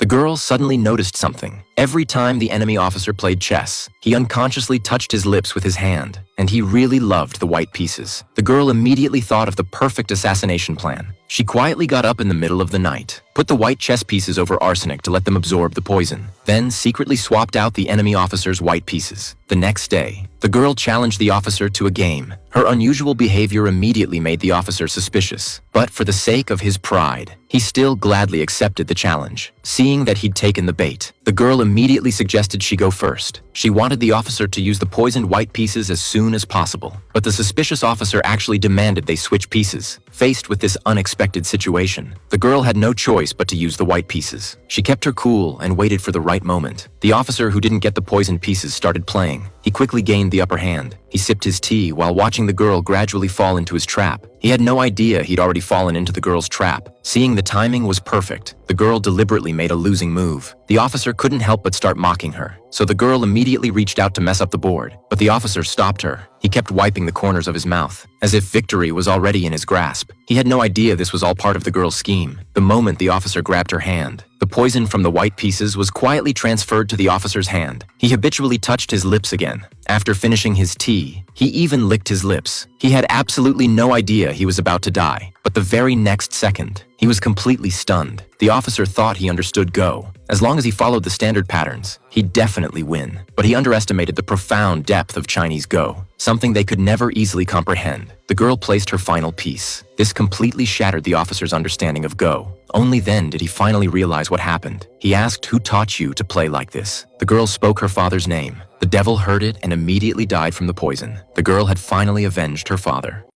girl suddenly noticed something. Every time the enemy officer played chess, he unconsciously touched his lips with his hand, and he really loved the white pieces. The girl immediately thought of the perfect assassination plan. She quietly got up in the middle of the night, put the white chess pieces over arsenic to let them absorb the poison, then secretly swapped out the enemy officer's white pieces. The next day, the girl challenged the officer to a game. Her unusual behavior immediately made the officer suspicious, but for the sake of his pride, he still gladly accepted the challenge. Seeing that he'd taken the bait, the girl immediately suggested she go first. She wanted the officer to use the poisoned white pieces as soon as possible, but the suspicious officer actually demanded they switch pieces. Faced with this unexpected situation, the girl had no choice but to use the white pieces. She kept her cool and waited for the right moment. The officer who didn't get the poisoned pieces started playing. He quickly gained the upper hand. He sipped his tea while watching the girl gradually fall into his trap. He had no idea he'd already fallen into the girl's trap. Seeing the timing was perfect, the girl deliberately made a losing move. The officer couldn't help but start mocking her, so the girl immediately reached out to mess up the board. But the officer stopped her. He kept wiping the corners of his mouth, as if victory was already in his grasp. He had no idea this was all part of the girl's scheme. The moment the officer grabbed her hand, the poison from the white pieces was quietly transferred to the officer's hand. He habitually touched his lips again. After finishing his tea, he even licked his lips. He had absolutely no idea he was about to die, but the very next second, he was completely stunned. The officer thought he understood Go. As long as he followed the standard patterns, he'd definitely win. But he underestimated the profound depth of Chinese Go, something they could never easily comprehend. The girl placed her final piece. This completely shattered the officer's understanding of Go. Only then did he finally realize what happened. He asked, "Who taught you to play like this?" The girl spoke her father's name. The devil heard it and immediately died from the poison. The girl had finally avenged her father.